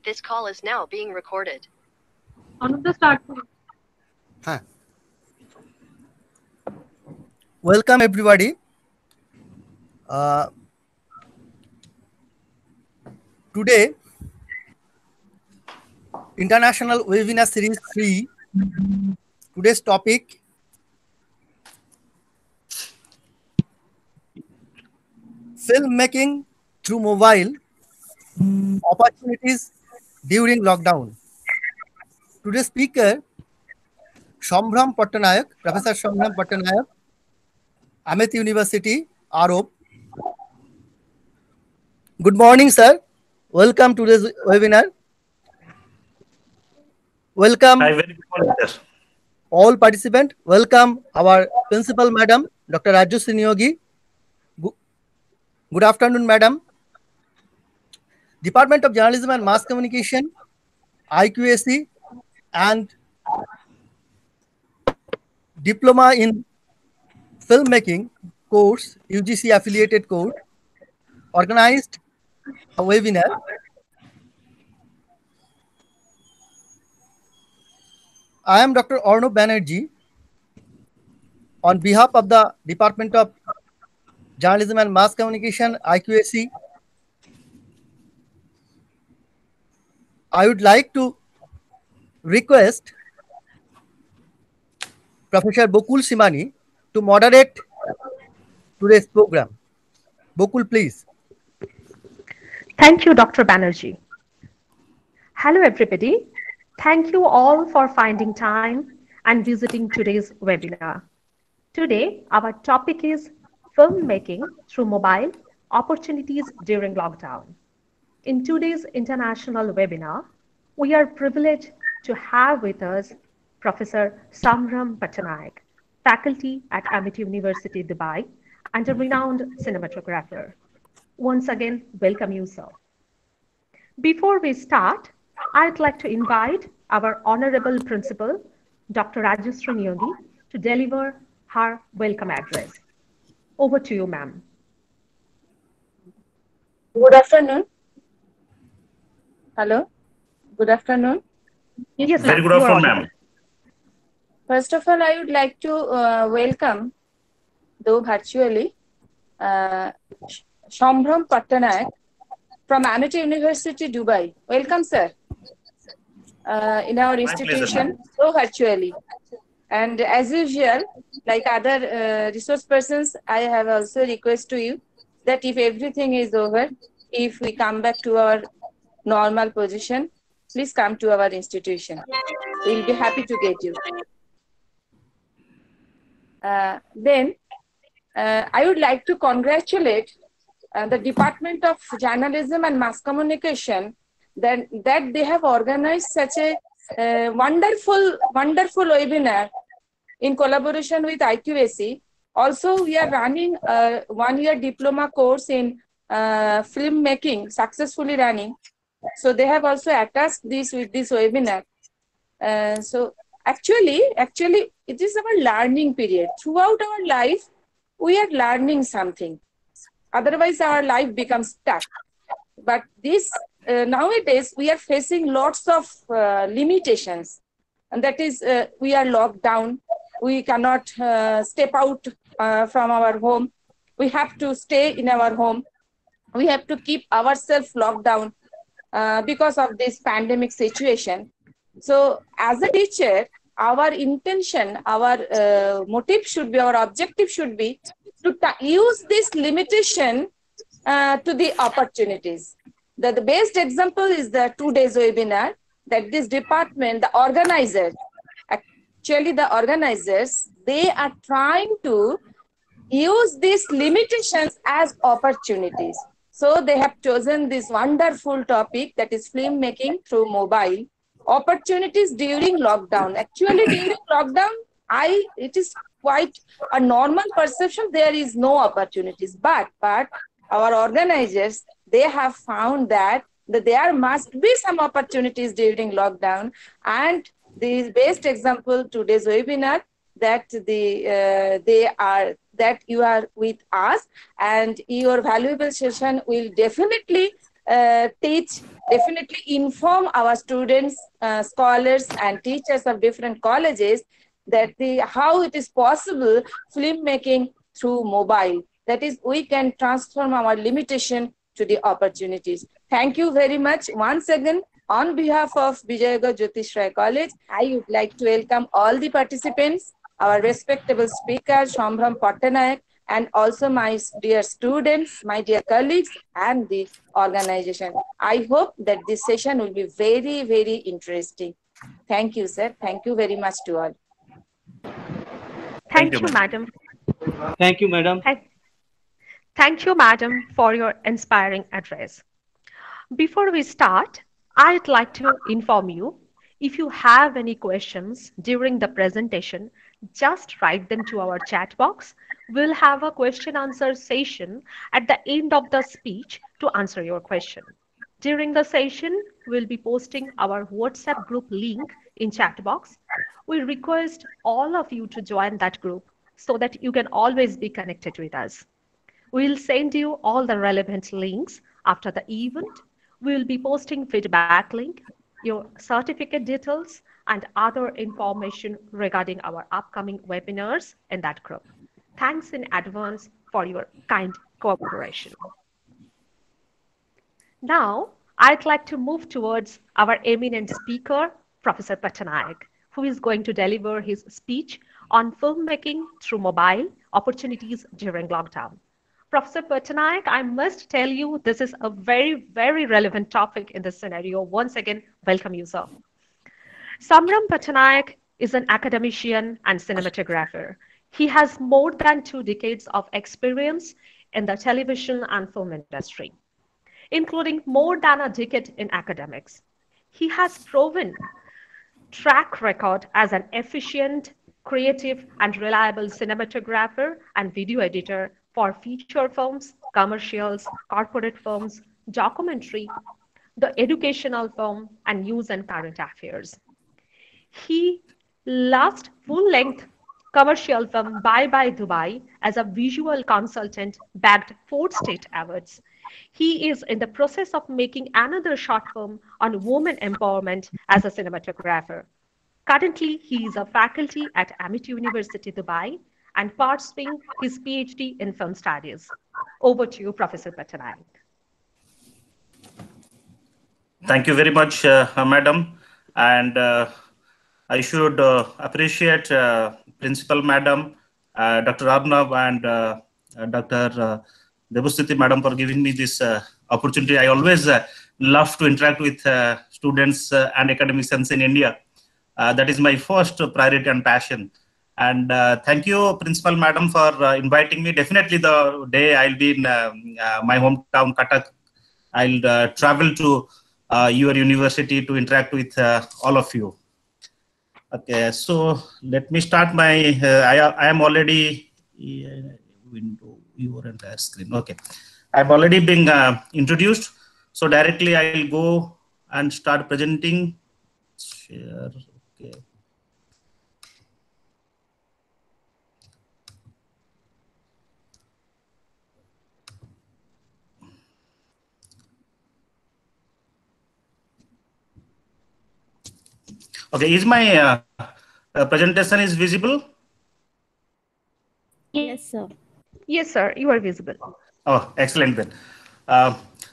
This call is now being recorded. Another start. Huh. Welcome everybody. Today, International Webinar Series 3. Today's topic, filmmaking through mobile, opportunities during lockdown. Today's speaker, Shambhram Pattanayak, Professor Shambhram Pattanayak, Amit University, Arope. Good morning, sir. Welcome to this webinar. Welcome. Hi, very good morning, sir. All participants. Welcome our principal, Madam, Dr. Rajyasree Niyogi. Good afternoon, Madam. Department of Journalism and Mass Communication, IQAC, and Diploma in Filmmaking course, UGC affiliated course, organized a webinar. I am Dr. Arnab Banerjee. On behalf of the Department of Journalism and Mass Communication, IQAC, I would like to request Professor Bokul Simani to moderate today's program. Bokul, please. Thank you, Dr. Banerjee. Hello, everybody. Thank you all for finding time and visiting today's webinar. Today, our topic is filmmaking through mobile, opportunities during lockdown. In today's international webinar, we are privileged to have with us Professor Shambhram Pattanayak, faculty at Amit University, Dubai, and a renowned cinematographer. Once again, welcome you, sir. Before we start, I'd like to invite our Honorable Principal, Dr. Rajyasree Niyogi, to deliver her welcome address. Over to you, ma'am. Good afternoon. Hello. Good afternoon. Yes, Very ma'am. good You are afternoon, audible. ma'am. First of all, I would like to welcome, though virtually, Shambhram Pattanayak from Amit University, Dubai. Welcome, sir, in our institution, so virtually. And as usual, like other resource persons, I have also request to you that if everything is over, if we come back to our normal position, please come to our institution. We'll be happy to get you. Then I would like to congratulate the Department of Journalism and Mass Communication that they have organized such a wonderful webinar in collaboration with IQAC. Also, we are running a one-year diploma course in filmmaking, successfully running. So they have also attached this with this webinar. So actually, it is our learning period. Throughout our life, we are learning something. Otherwise, our life becomes stuck. But this nowadays, we are facing lots of limitations. And that is, we are locked down. We cannot step out from our home. We have to stay in our home. We have to keep ourselves locked down because of this pandemic situation. So as a teacher, our intention, our motive should be, our objective should be to use this limitation to the opportunities. The best example is the 2 days webinar that this department, the organizers, actually the organizers, they are trying to use these limitations as opportunities. So they have chosen this wonderful topic, that is filmmaking through mobile, opportunities during lockdown. Actually, during lockdown, it is quite a normal perception. There is no opportunities, but our organizers, they have found that there must be some opportunities during lockdown. And the best example today's webinar, that that you are with us, and your valuable session will definitely teach definitely inform our students, scholars, and teachers of different colleges that how it is possible filmmaking through mobile. That is, we can transform our limitation to the opportunities. Thank you very much once again. On behalf of Vijayagarh Jyotish Rai College, I would like to welcome all the participants, our respectable speaker, Shambham Pattanayak, and also my dear students, my dear colleagues, and the organization. I hope that this session will be very, very interesting. Thank you, sir. Thank you very much to all. Thank you, madam. Thank you, madam. Thank you, madam, for your inspiring address. Before we start, I'd like to inform you, if you have any questions during the presentation, just write them to our chat box. We'll have a question answer session at the end of the speech to answer your question. During the session, we'll be posting our WhatsApp group link in chat box. We request all of you to join that group so that you can always be connected with us. We'll send you all the relevant links after the event. We'll be posting feedback link, your certificate details, and other information regarding our upcoming webinars in that group. Thanks in advance for your kind cooperation. Now, I'd like to move towards our eminent speaker, Professor Pattanayak, who is going to deliver his speech on filmmaking through mobile opportunities during lockdown. Professor Pattanayak, I must tell you, this is a very, very relevant topic in this scenario. Once again, welcome you, sir. Shambham Pattanayak is an academician and cinematographer. He has more than 2 decades of experience in the television and film industry, including more than a decade in academics. He has proven track record as an efficient, creative, and reliable cinematographer and video editor for feature films, commercials, corporate films, documentary, the educational film, and news and current affairs. He last full-length commercial film Bye Bye Dubai as a visual consultant bagged 4 state awards. He is in the process of making another short film on women empowerment as a cinematographer. Currently, he is a faculty at Amit University, Dubai, and pursuing his PhD in film studies. Over to you, Professor Pattanayak. Thank you very much, madam. And I should appreciate Principal Madam, Dr. Arnav, and Dr. Debusthiti Madam for giving me this opportunity. I always love to interact with students and academicians in India. That is my first priority and passion. And thank you, Principal Madam, for inviting me. Definitely the day I'll be in my hometown, Cuttack, I'll travel to your university to interact with all of you. Okay, so let me start my, I am already, window, your entire screen. Okay, I've already been introduced. So directly I'll go and start presenting. Share, okay. Okay, is my presentation is visible? Yes, sir. Yes, sir, you are visible. Oh, excellent then.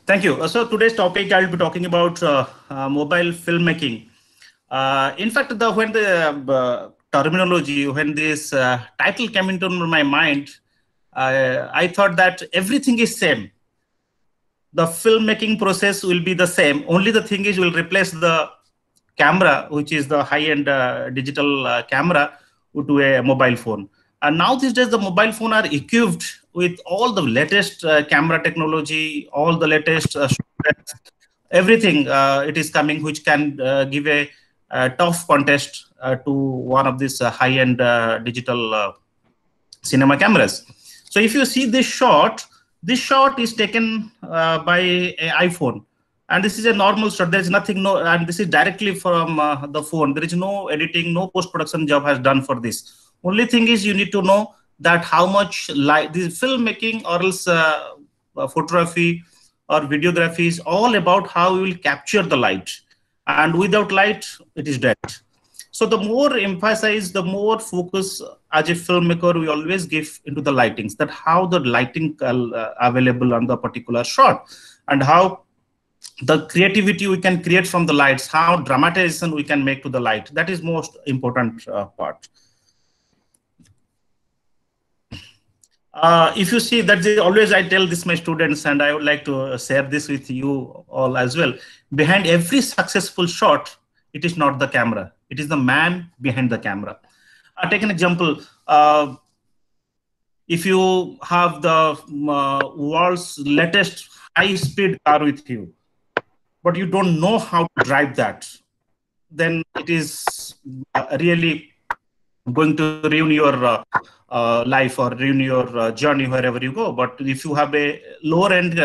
Thank you. So today's topic, I'll be talking about mobile filmmaking. In fact, when the terminology, when this title came into my mind, I thought that everything is same. The filmmaking process will be the same. Only the thing is, we'll replace the camera, which is the high-end digital camera, to a mobile phone. And now these days, the mobile phone are equipped with all the latest camera technology, all the latest everything it is coming, which can give a tough contest to one of these high-end digital cinema cameras. So if you see this shot is taken by an iPhone. And this is a normal shot. There is nothing, and this is directly from the phone. There is no editing, no post-production job has done for this. Only thing is you need to know that how much light, this filmmaking or else photography or videography is all about how we will capture the light. And without light, it is dead. So the more emphasize, the more focus as a filmmaker we always give into the lightings, that how the lighting available on the particular shot, and how the creativity we can create from the lights, how dramatization we can make to the light. That is most important part. If you see that, always I tell this my students, and I would like to share this with you all as well. Behind every successful shot, it is not the camera, it is the man behind the camera. Take an example. If you have the world's latest high-speed car with you, but you don't know how to drive that, then it is really going to ruin your life or ruin your journey wherever you go. But if you have a lower end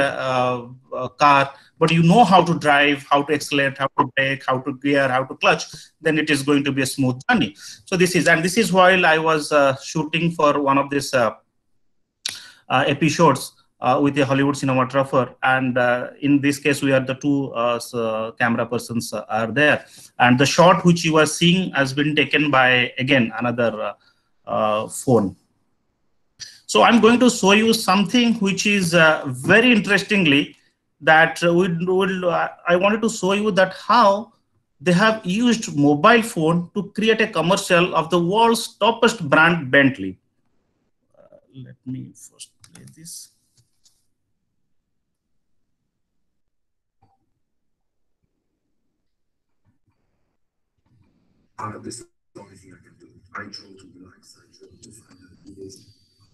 car, but you know how to drive, how to accelerate, how to brake, how to gear, how to clutch, then it is going to be a smooth journey. So this is while I was shooting for one of these episodes with a Hollywood cinematographer, and in this case we are the two camera persons are there, and the shot which you are seeing has been taken by again another phone. So I'm going to show you something which is very interestingly that I wanted to show you that how they have used mobile phone to create a commercial of the world's toppest brand, Bentley. Let me first play this. This is the only thing I can do. I drove to relax. I drove to find out who is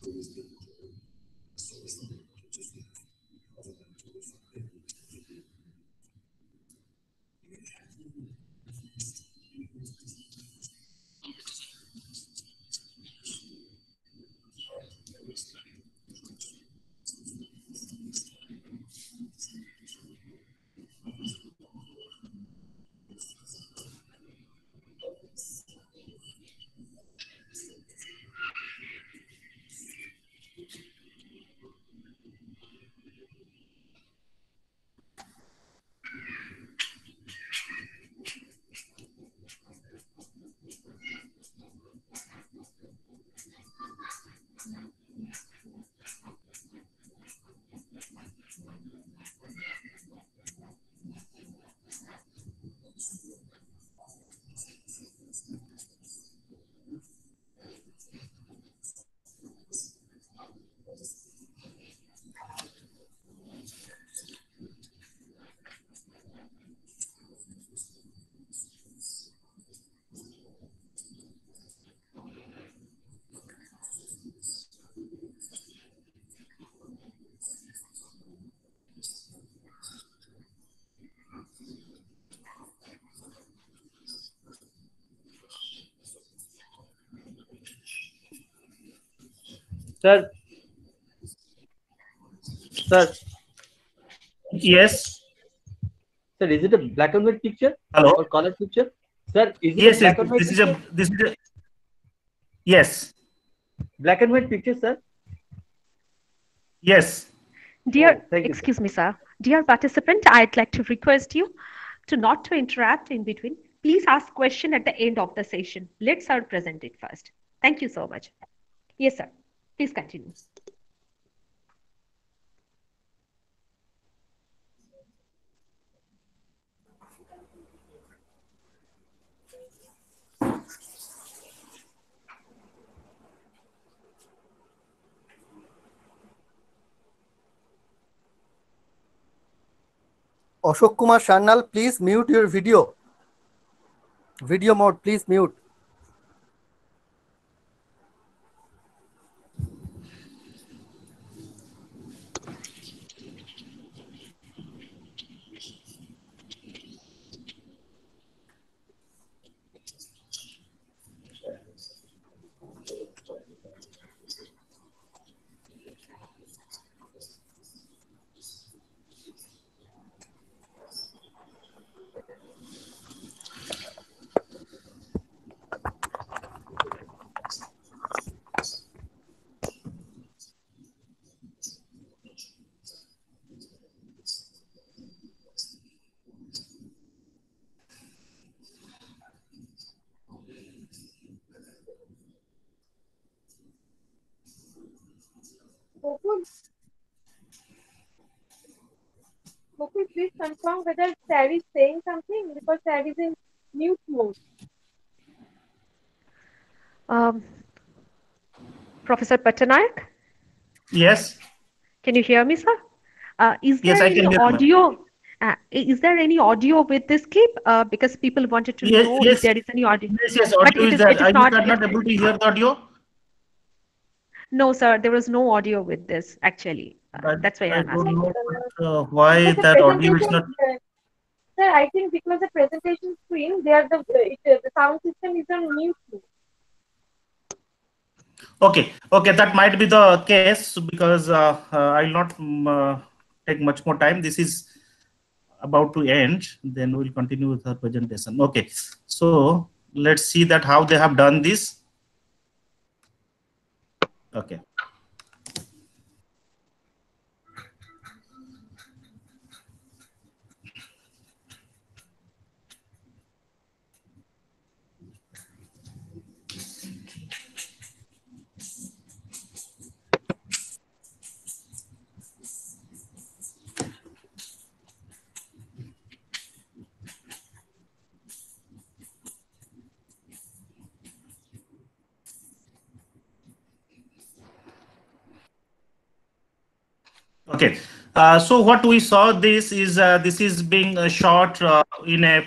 always been so it's not just other than to find Sir, sir, Yes. sir, is it a black and white picture Hello. or color picture? Sir, is it Yes, a black yes. and white picture? This is a Yes. Black and white picture, sir? Yes. Dear, thank you, excuse me, sir. Dear participant, I'd like to request you to not to interrupt in between. Please ask question at the end of the session. Let sir present it first. Thank you so much. Yes, sir. Please continue. Ashok Kumar Sharnal, please mute your video. Video mode, please mute. please confirm whether Sari is saying something, because Sari is in mute mode. Professor Patnaik, Yes. can you hear me, sir? Is Yes, there I can any hear, ma'am. audio? Is there any audio with this clip? Because people wanted to Yes, know yes. if there is any audio. Yes, But audio it is is there. it is You not. are not able to hear the audio? No, sir, there was no audio with this actually. That's why I I'm don't asking. know why Because the that audio is presentation, not. sir, I think because the presentation screen, the sound system is on mute mode. Okay, okay, that might be the case because I'll not take much more time. This is about to end. Then we'll continue with our presentation. Okay, so let's see that how they have done this. Okay. Okay, so what we saw this is being shot in a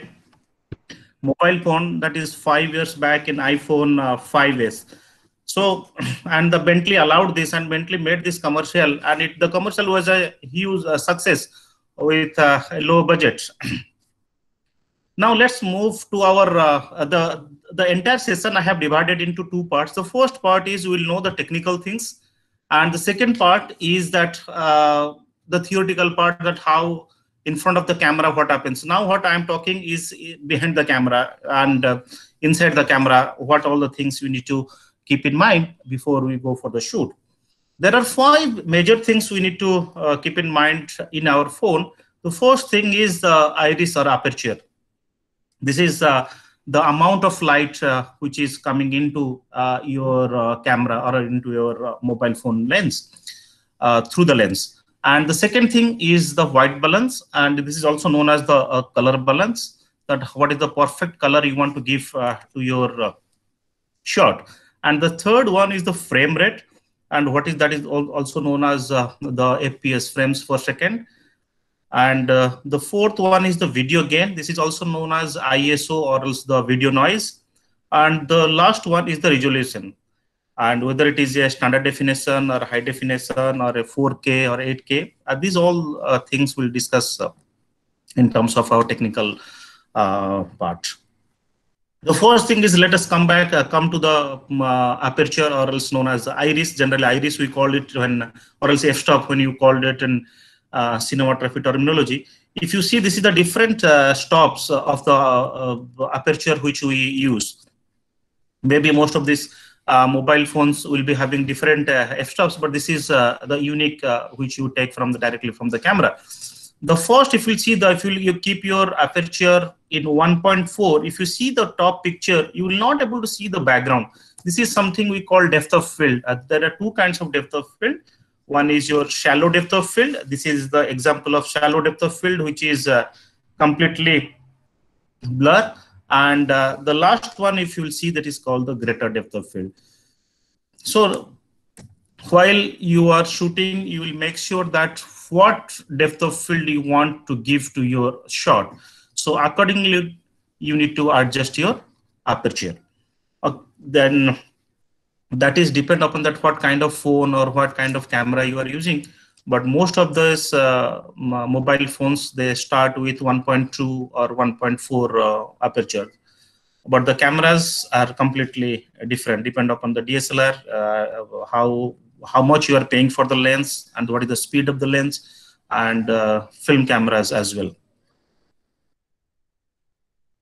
mobile phone that is 5 years back in iPhone 5s. So, and the Bentley allowed this, and Bentley made this commercial, and the commercial was a huge success with a low budget. Now let's move to our the entire session. I have divided into two parts. The first part is we'll know the technical things, and the second part is that the theoretical part, that how in front of the camera what happens. Now what I'm talking is behind the camera and inside the camera, what all the things we need to keep in mind before we go for the shoot. There are 5 major things we need to keep in mind in our phone. The first thing is the iris or aperture. This is the amount of light which is coming into your camera or into your mobile phone lens through the lens. And the second thing is the white balance, and this is also known as the color balance, that what is the perfect color you want to give to your shot. And the third one is the frame rate, and what is that is also known as the FPS, frames per second. And the fourth one is the video gain. This is also known as ISO, or else the video noise. And the last one is the resolution, and whether it is a standard definition or high definition or a 4K or 8K. These all things we'll discuss in terms of our technical part. The first thing is, let us come to the aperture, or else known as the iris. Generally, iris we call it when, or else f-stop when you called it in cinematography terminology. If you see, this is the different stops of the aperture which we use. Maybe most of these mobile phones will be having different f-stops, but this is the unique which you take from directly from the camera. The first, if you see if you keep your aperture in 1.4, if you see the top picture, you will not able to see the background. This is something we call depth of field. There are 2 kinds of depth of field. One is your shallow depth of field. This is the example of shallow depth of field, which is completely blur. And the last one, if you will see, that is called the greater depth of field. So while you are shooting, you will make sure that what depth of field you want to give to your shot. So accordingly, you need to adjust your aperture. Then that is depend upon that what kind of phone or what kind of camera you are using. But most of those mobile phones, they start with 1.2 or 1.4 aperture. But the cameras are completely different, depend upon the DSLR, how much you are paying for the lens, and what is the speed of the lens, and film cameras as well.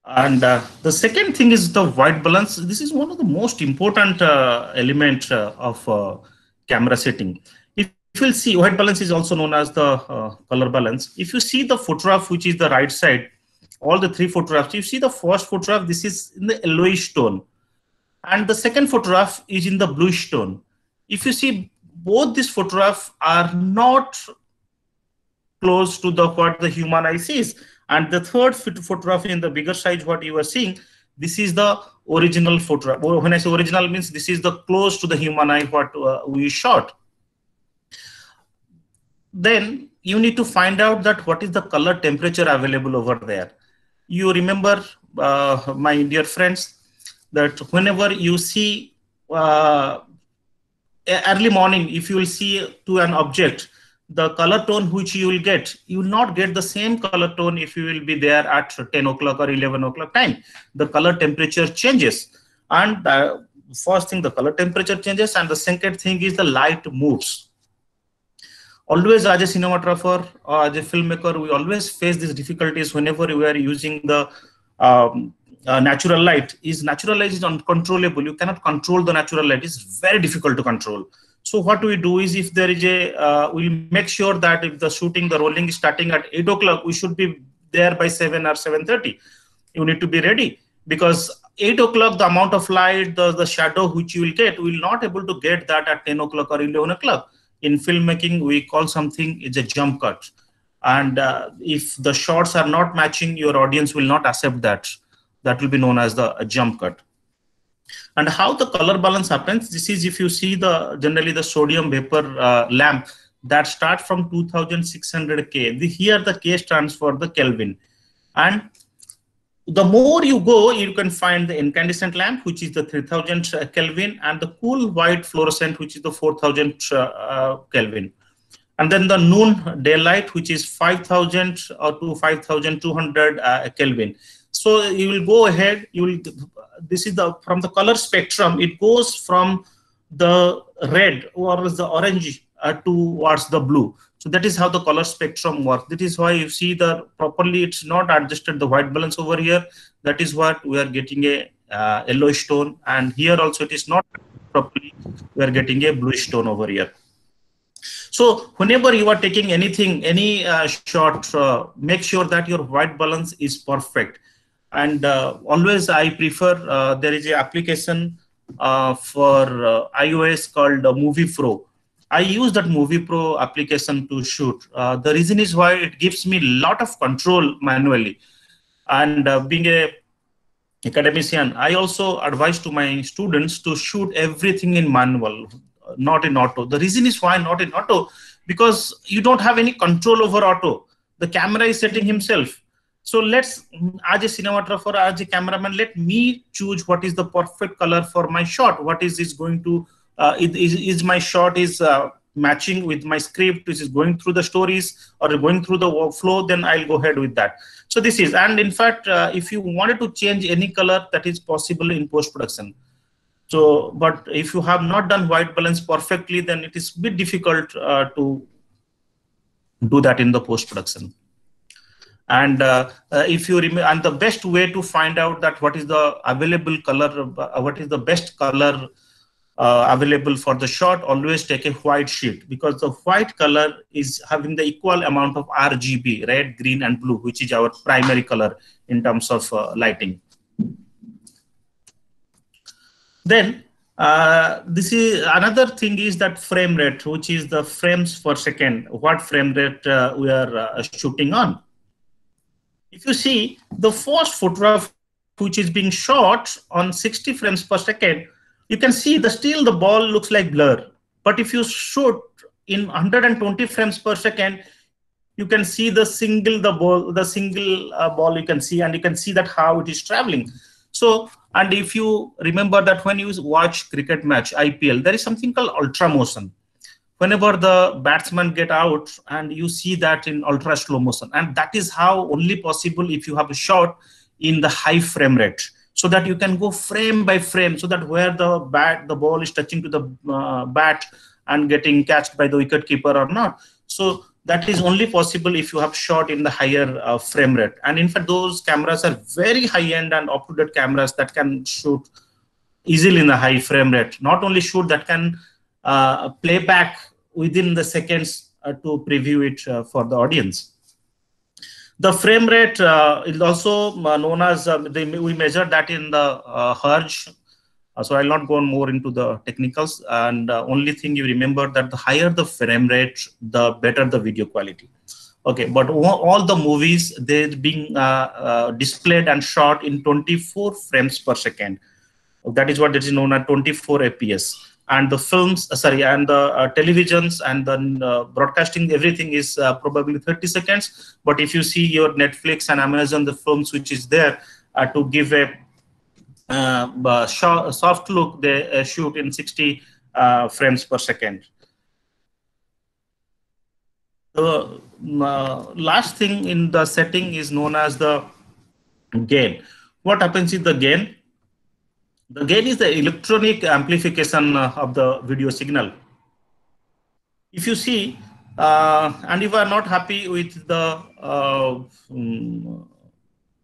And the second thing is the white balance. This is one of the most important element of camera setting. If you'll see, white balance is also known as the color balance. If you see the photograph, which is the right side, all the 3 photographs, you see the first photograph, this is in the yellowish tone, and the second photograph is in the bluish tone. If you see, both these photographs are not close to the what the human eye sees. And the third photograph in the bigger size, what you are seeing, this is the original photograph. When I say original, means this is the close to the human eye what we shot. Then you need to find out that what is the color temperature available over there. You remember, my dear friends, that whenever you see early morning, if you will see to an object, the color tone which you will get, you will not get the same color tone if you will be there at 10 o'clock or 11 o'clock time. The color temperature changes. And first thing, the color temperature changes. And the second thing is the light moves. Always as a cinematographer or as a filmmaker, we always face these difficulties whenever we are using the natural light. Natural light is uncontrollable. You cannot control the natural light. It's very difficult to control. So what we do is, if there is a, we'll make sure that if the shooting, the rolling is starting at 8 o'clock, we should be there by 7 or 7:30. You need to be ready, because 8 o'clock, the amount of light, the shadow which you will get, we will not able to get that at 10 o'clock or 11 o'clock. In filmmaking, we call something is a jump cut. And if the shots are not matching, your audience will not accept that. That will be known as the jump cut. And how the color balance happens, this is if you see generally the sodium vapor lamp that start from 2600 K. Here the K stands for the Kelvin. And the more you go, you can find the incandescent lamp, which is the 3000 Kelvin, and the cool white fluorescent, which is the 4000 Kelvin. And then the noon daylight, which is 5000 to 5200 Kelvin. So you will go ahead, this is from the color spectrum, it goes from the red or the orange towards the blue. So that is how the color spectrum works. That is why you see properly it's not adjusted the white balance over here. That is what we are getting a yellowish tone, and here also it is not properly, we are getting a bluish tone over here. So whenever you are taking anything, any shot, make sure that your white balance is perfect. And always I prefer, there is an application for iOS called Movie Pro. I use that Movie Pro application to shoot. The reason is why it gives me a lot of control manually. And being a academician, I also advise to my students to shoot everything in manual, not in auto. The reason is why not in auto, because you don't have any control over auto. The camera is setting himself. So let's, as a cinematographer, as a cameraman, let me choose what is the perfect color for my shot. What is this going to, is my shot is matching with my script, which is going through the stories or going through the workflow, then I'll go ahead with that. So this is, and in fact, if you wanted to change any color, that is possible in post-production. So, but if you have not done white balance perfectly, then it is a bit difficult to do that in the post-production. And if you remember, and the best way to find out that what is the available color, what is the best color available for the shot, always take a white sheet, because the white color is having the equal amount of RGB, red, green, and blue, which is our primary color in terms of lighting. Then this is another thing is that frame rate, which is the frames per second, what frame rate we are shooting on. If you see the first photograph, which is being shot on 60 frames per second, you can see still the ball looks like blur. But if you shoot in 120 frames per second, you can see the single ball you can see, and you can see that how it is traveling. So, and if you remember that when you watch cricket match, IPL, there is something called ultra motion. Whenever the batsmen get out, and you see that in ultra slow motion, and that is how only possible if you have a shot in the high frame rate, so that you can go frame by frame, so that where the ball is touching to the bat and getting catched by the wicket keeper or not. So that is only possible if you have shot in the higher frame rate. And in fact, those cameras are very high end and up-to-date cameras that can shoot easily in the high frame rate. Not only shoot, that can play back within the seconds to preview it for the audience. The frame rate is also known as, we measure that in the Hertz. So I'll not go more into the technicals. And only thing you remember that the higher the frame rate, the better the video quality. Okay, but all the movies, they're being displayed and shot in 24 frames per second. That is what is known as 24 FPS. And the films, and the televisions and the broadcasting, everything is probably 30 seconds. But if you see your Netflix and Amazon, the films which is there to give a soft look, they shoot in 60 frames per second. The last thing in the setting is known as the gain. What happens is the gain? The gain is the electronic amplification of the video signal. If you see, and if you are not happy with the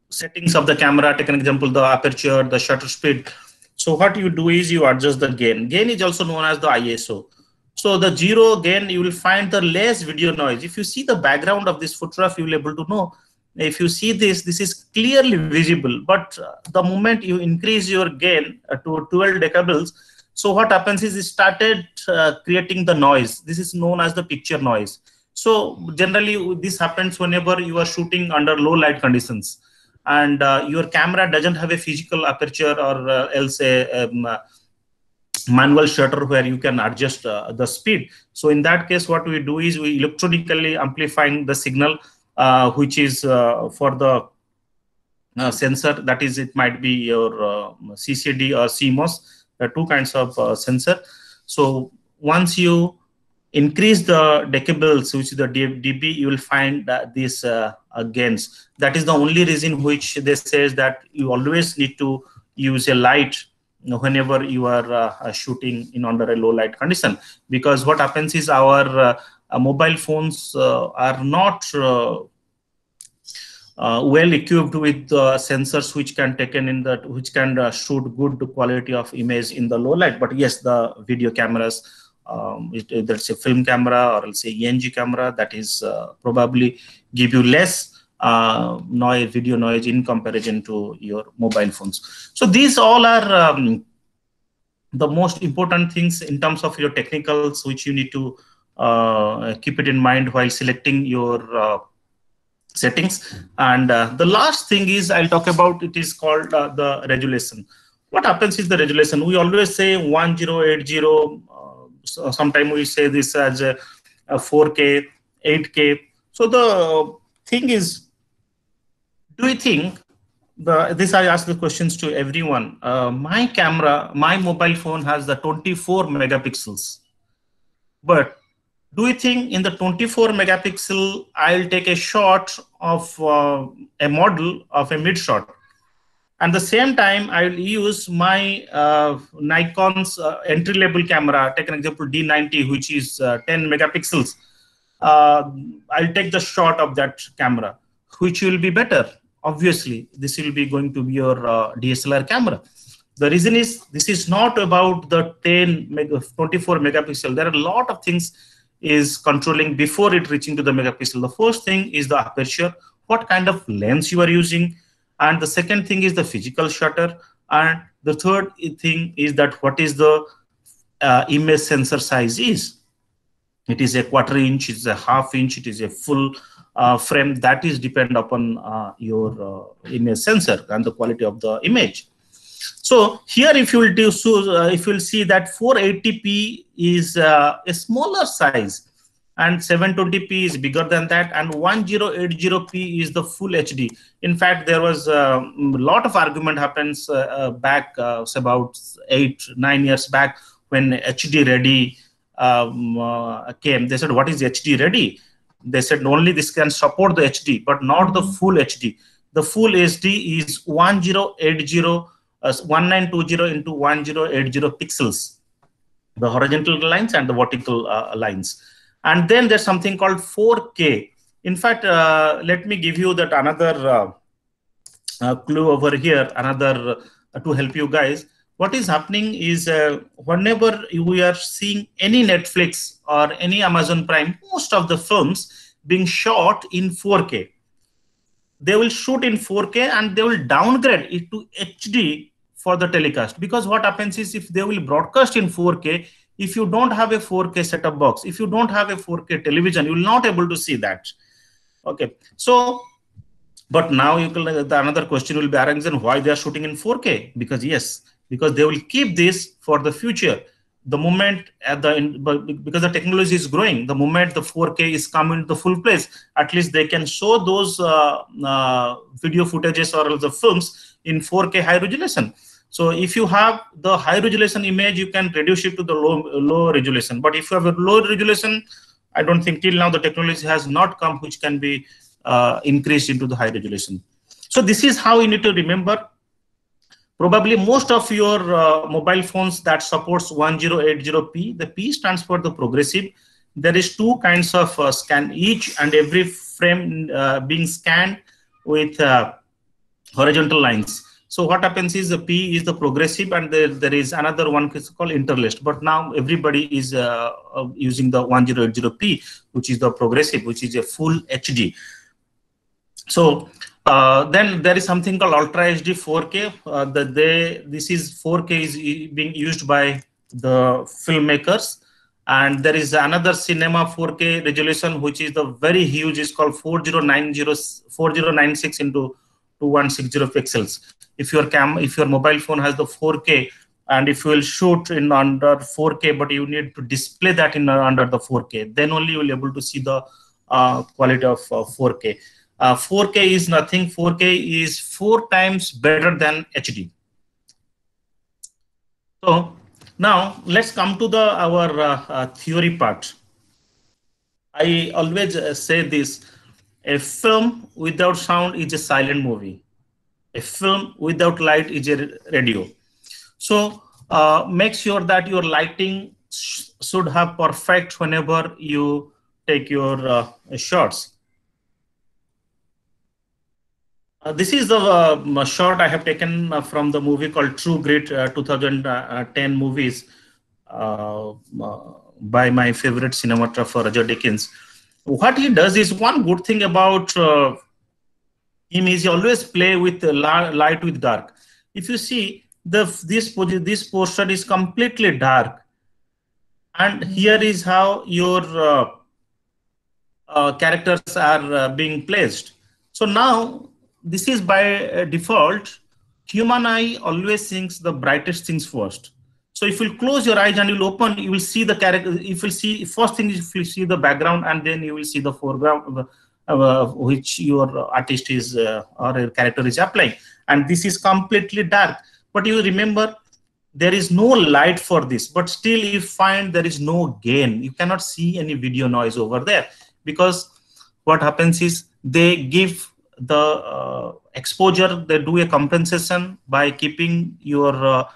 settings of the camera, take an example, the aperture, the shutter speed. So what you do is you adjust the gain. Gain is also known as the ISO. So the zero gain, you will find the less video noise. If you see the background of this photograph, you will be able to know. If you see this is clearly visible, but the moment you increase your gain to 12 decibels, so what happens is it started creating the noise. This is known as the picture noise. So generally this happens whenever you are shooting under low light conditions and your camera doesn't have a physical aperture or else a manual shutter where you can adjust the speed. So in that case, what we do is we electronically amplifying the signal which is for the sensor. That is, it might be your CCD or CMOS. There are two kinds of sensor. So once you increase the decibels, which is the dB, you will find these gains. That is the only reason which they says that you always need to use a light whenever you are shooting in under a low light condition, because what happens is our mobile phones are not well equipped with sensors which can taken in that, which can shoot good quality of image in the low light. But yes, the video cameras, that's a film camera or else a ENG camera, that is probably give you less noise, video noise in comparison to your mobile phones. So these all are the most important things in terms of your technicals, which you need to keep it in mind while selecting your settings. And the last thing is I'll talk about, it is called the resolution. What happens is the resolution. We always say 1080. Sometimes we say this as a 4K, 8K. So the thing is, do you think, this I ask the questions to everyone. My camera, my mobile phone has the 24 megapixels. But do you think in the 24 megapixel, I'll take a shot of a model of a mid shot? And the same time, I will use my Nikon's entry-level camera, take an example D90, which is 10 megapixels. I'll take the shot of that camera. Which will be better? Obviously, this will be going to be your DSLR camera. The reason is, this is not about the 24 megapixel. There are a lot of things is controlling before it reaching to the megapixel. The first thing is the aperture, what kind of lens you are using. And the second thing is the physical shutter. And the third thing is that what is the image sensor size is. It is a quarter inch, it is a half inch, it is a full frame. That is depend upon your image sensor and the quality of the image. So here, if you will do so, if you will see that 480p is a smaller size, and 720p is bigger than that, and 1080p is the full HD. In fact, there was a lot of argument happens back about 8-9 years back when HD ready came. They said, what is HD ready? They said only this can support the HD, but not the full HD. The full HD is 1920 into 1080 pixels, the horizontal lines and the vertical lines. And then there's something called 4K. In fact, let me give you that another clue over here, another to help you guys. What is happening is whenever we are seeing any Netflix or any Amazon Prime, most of the films being shot in 4K. They will shoot in 4K and they will downgrade it to HD for the telecast. Because what happens is, if they will broadcast in 4K, if you don't have a 4K set-top box, if you don't have a 4K television, you will not able to see that. Okay, so but now you can, another question will be arisen, why they are shooting in 4K? Because yes, because they will keep this for the future. The moment because the technology is growing, the moment the 4K is coming to the full place, at least they can show those video footages or the films in 4K high resolution. So if you have the high resolution image, you can reduce it to the low resolution. But if you have a low resolution, I don't think till now the technology has not come which can be increased into the high resolution. So this is how you need to remember. Probably most of your mobile phones that supports 1080p, the P stands for the progressive. There is two kinds of scan, each and every frame being scanned with horizontal lines. So what happens is the P is the progressive, and there is another one called interlaced. But now everybody is using the 1080p, which is the progressive, which is a full HD. So then there is something called Ultra HD 4K. This is 4K is being used by the filmmakers, and there is another cinema 4K resolution which is the very huge. Is called 4096 into 2160 pixels. If your mobile phone has the 4K, and if you will shoot in under 4K, but you need to display that in under the 4K, then only you will be able to see the quality of 4K. 4K is nothing. 4K is 4 times better than HD. So now let's come to our theory part. I always say this: a film without sound is a silent movie. A film without light is a radio. So make sure that your lighting should have perfect whenever you take your shots. This is the shot I have taken from the movie called True Grit, 2010 movies by my favorite cinematographer, Roger Deakins. What he does is, one good thing about him is he always play with light with dark. If you see, this portion is completely dark, and here is how your characters are being placed. So now, this is by default. Human eye always sees the brightest things first. So if you close your eyes and you open, you will see the character. If you see, first thing is if you see the background, and then you will see the foreground, which your artist is or your character is applying. And this is completely dark. But you remember, there is no light for this. But still, you find there is no gain. You cannot see any video noise over there, because what happens is they give the exposure, they do a compensation by keeping your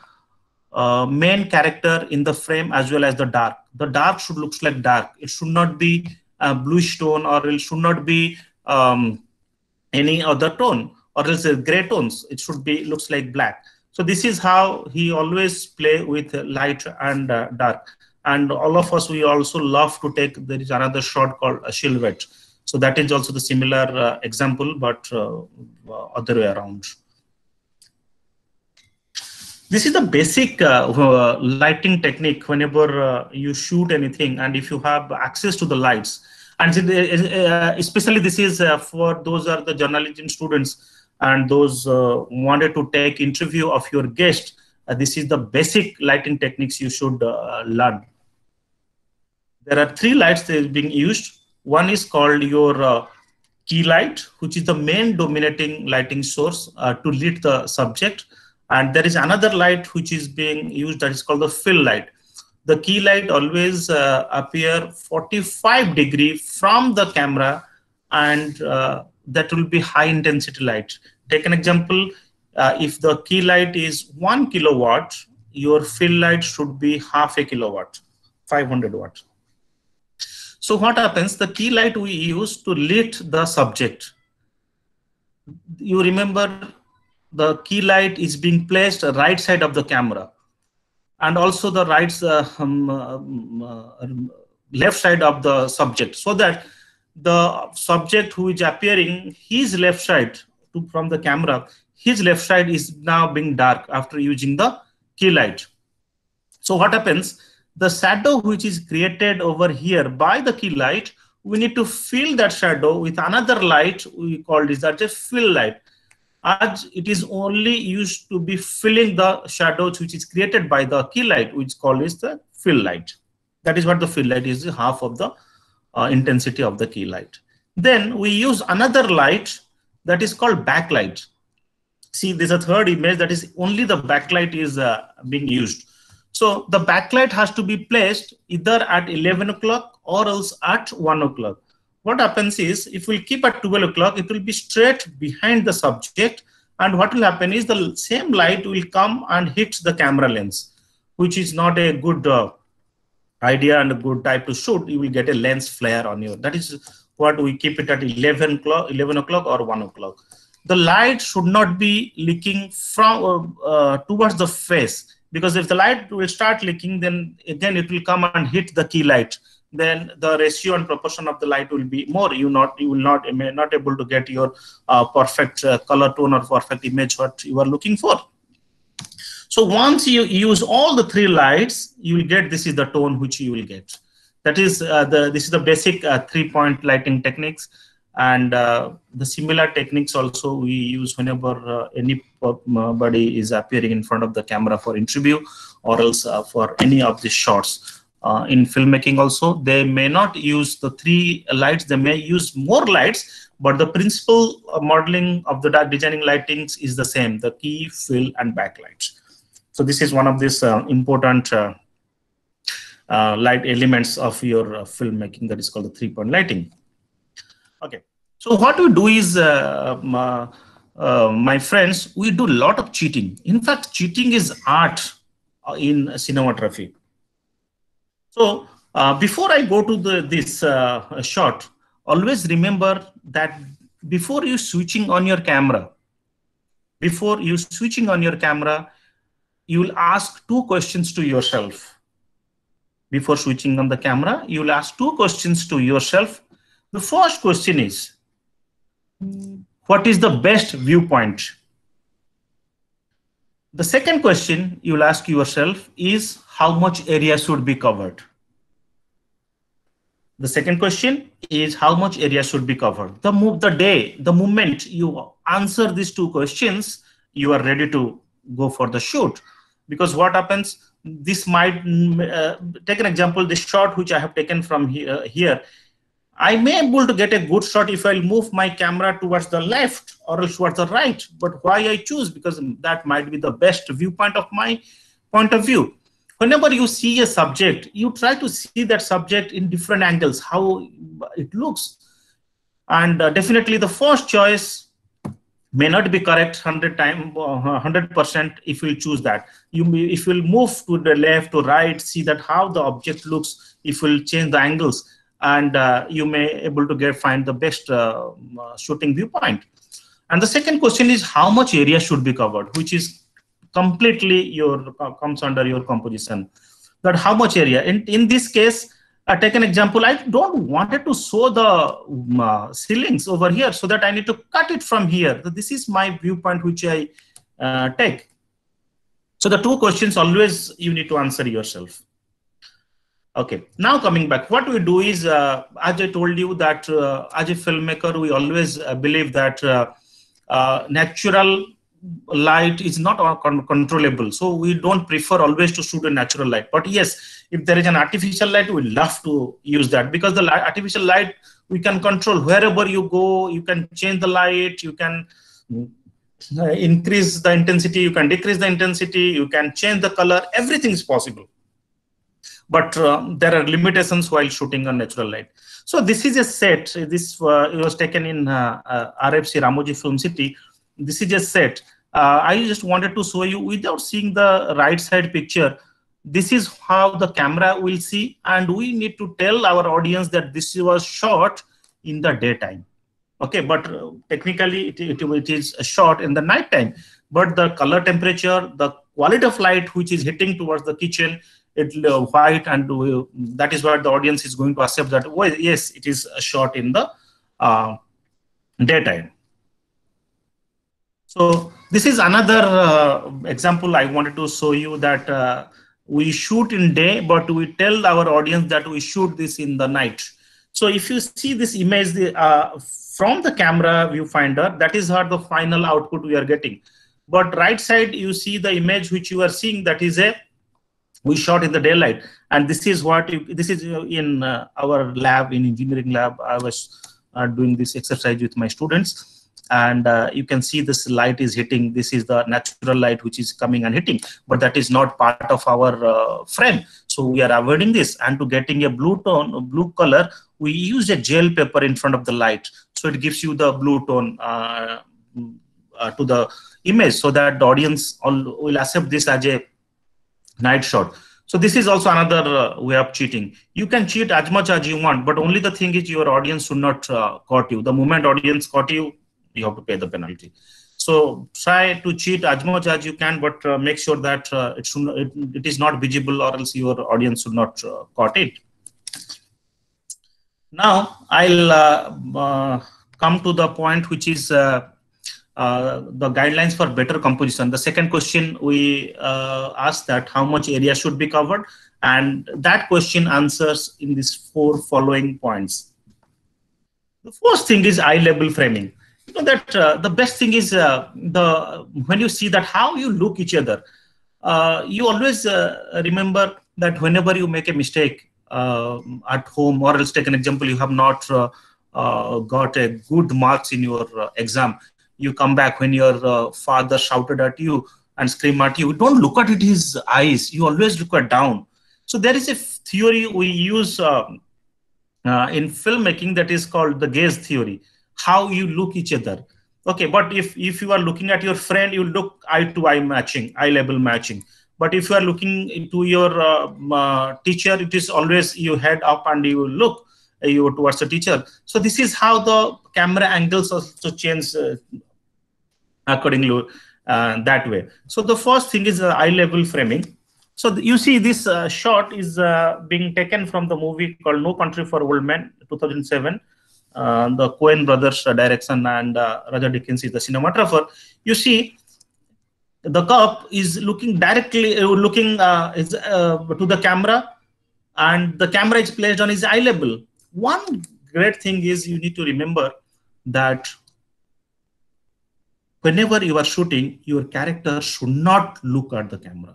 main character in the frame as well as the dark. The dark should look like dark. It should not be bluish tone, or it should not be any other tone, or else gray tones. It should be looks like black. So this is how he always play with light and dark. And all of us, we also love to take, there is another shot called a silhouette. So that is also the similar example, but other way around. This is the basic lighting technique whenever you shoot anything, and if you have access to the lights. And especially this is for those are the journalism students and those wanted to take interview of your guest. This is the basic lighting techniques you should learn. There are 3 lights that are being used. One is called your key light, which is the main dominating lighting source to lit the subject. And there is another light which is being used that is called the fill light. The key light always appear 45 degrees from the camera, and that will be high intensity light. Take an example, if the key light is 1 kilowatt, your fill light should be half a kilowatt, 500 watts. So what happens, the key light we use to lit the subject. You remember, the key light is being placed right side of the camera, and also the left side of the subject, so that the subject who is appearing, his left side from the camera, his left side is now being dark after using the key light. So what happens, the shadow which is created over here by the key light we need to fill that shadow with another light. We call this as a fill light, as it is only used to be filling the shadows which is created by the key light, which is called is the fill light. That is what the fill light is, half of the intensity of the key light. Then we use another light that is called backlight. See, there's a third image that is only the backlight is being used. So the backlight has to be placed either at 11 o'clock or else at 1 o'clock. What happens is, if we keep at 12 o'clock, it will be straight behind the subject. And what will happen is the same light will come and hit the camera lens, which is not a good idea and a good type to shoot. You will get a lens flare on you. That is what we keep it at 11 o'clock or 1 o'clock. The light should not be leaking from towards the face, because if the light will start leaking, then again it will come and hit the key light. Then the ratio and proportion of the light will be more. You will not able to get your perfect color tone or perfect image what you are looking for. So once you use all the three lights, you will get, this is the tone which you will get. That is this is the basic 3-point lighting techniques. And the similar techniques also we use whenever anybody is appearing in front of the camera for interview, or else for any of the shots. In filmmaking also, they may not use the three lights, they may use more lights, but the principal modeling of the designing lightings is the same, the key, fill, and backlights. So this is one of these important light elements of your filmmaking, that is called the 3-point lighting. Okay, so what we do is, my friends, we do a lot of cheating. In fact, cheating is art in cinematography. So before I go to this shot, always remember that before you switching on your camera, you will ask 2 questions to yourself. Before switching on the camera, you will ask 2 questions to yourself. The first question is, what is the best viewpoint? The second question you will ask yourself is, how much area should be covered? The second question is, how much area should be covered? The moment you answer these 2 questions, you are ready to go for the shoot. Because what happens, this might, take an example, this shot which I have taken from here, I may be able to get a good shot if I move my camera towards the left or else towards the right. But why I choose? Because that might be the best viewpoint of my point of view. Whenever you see a subject, you try to see that subject in different angles, how it looks. And definitely the first choice may not be correct 100% if you choose that. If you move to the left or right, see that how the object looks, if you change the angles, and you may able to find the best shooting viewpoint. And the second question is, how much area should be covered, which is completely comes under your composition. That how much area. In this case, take an example. I don't want to show the ceilings over here, so that I need to cut it from here. So this is my viewpoint which I take. So the 2 questions always you need to answer yourself. Okay, now coming back, what we do is, as I told you that as a filmmaker, we always believe that natural light is not controllable. So we don't prefer always to shoot a natural light. But yes, if there is an artificial light, we love to use that, because the artificial light we can control wherever you go. You can change the light, you can increase the intensity, you can decrease the intensity, you can change the color, everything is possible. But there are limitations while shooting on natural light. So this is a set. This it was taken in RFC Ramoji Film City. This is a set. I just wanted to show you without seeing the right side picture. This is how the camera will see, and we need to tell our audience that this was shot in the daytime. Okay, but technically it is shot in the night time. But the color temperature, the quality of light which is hitting towards the kitchen, it's white, and that is what the audience is going to accept that, well, yes, it is shot in the daytime. So this is another example I wanted to show you, that we shoot in day, but we tell our audience that we shoot this in the night. So if you see this image from the camera viewfinder, that is how the final output we are getting. But right side, you see the image which you are seeing, that is we shot in the daylight. And this is what this is in our lab, in engineering lab. I was doing this exercise with my students. And you can see this light is hitting. This is the natural light which is coming and hitting, but that is not part of our frame. So we are avoiding this. And to getting a blue tone, blue color, we use a gel paper in front of the light. So it gives you the blue tone to the image, so that the audience will accept this as a night shot. So this is also another way of cheating. You can cheat as much as you want, but only the thing is your audience should not caught you. The moment audience caught you, you have to pay the penalty. So try to cheat as much as you can, but make sure that it is not visible, or else your audience should not caught it. Now I'll come to the point which is the guidelines for better composition. The second question we asked that how much area should be covered, and that question answers in these 4 following points. The first thing is eye level framing. You know that the best thing is when you see that how you look each other. You always remember that whenever you make a mistake at home, or else take an example, you have not got a good marks in your exam. You come back when your father shouted at you and screamed at you. Don't look at his eyes. You always look at down. So there is a theory we use in filmmaking that is called the gaze theory. How you look each other. Okay, but if you are looking at your friend, you look eye to eye matching, eye level matching. But if you are looking into your teacher, it is always you head up and you look towards the teacher. So this is how the camera angles also change accordingly that way. So the first thing is eye level framing. So you see this shot is being taken from the movie called No Country for Old Men, 2007. The Coen brothers direction, and Roger Deakins is the cinematographer. You see, the cop is looking directly, to the camera, and the camera is placed on his eye level. One great thing is you need to remember that whenever you are shooting, your character should not look at the camera.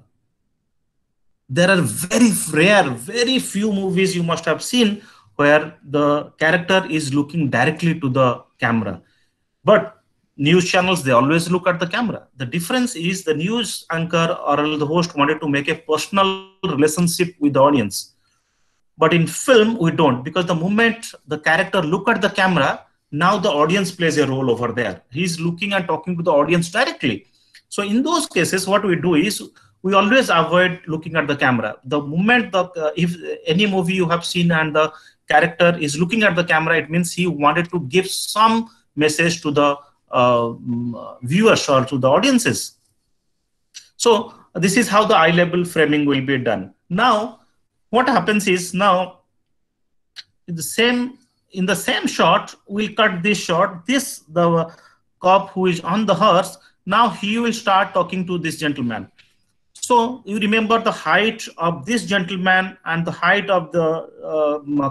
There are very rare, very few movies you must have seen where the character is looking directly to the camera. But news channels, they always look at the camera. The difference is the news anchor or the host wanted to make a personal relationship with the audience. But in film, we don't, because the moment the character look at the camera, now the audience plays a role over there. He's looking and talking to the audience directly. So in those cases, what we do is we always avoid looking at the camera. The moment if any movie you have seen and the character is looking at the camera, it means he wanted to give some message to the viewers or to the audiences. So this is how the eye level framing will be done. Now, what happens is now in the same shot, we'll cut this shot. The cop who is on the horse, now he will start talking to this gentleman. So you remember the height of this gentleman and the height of the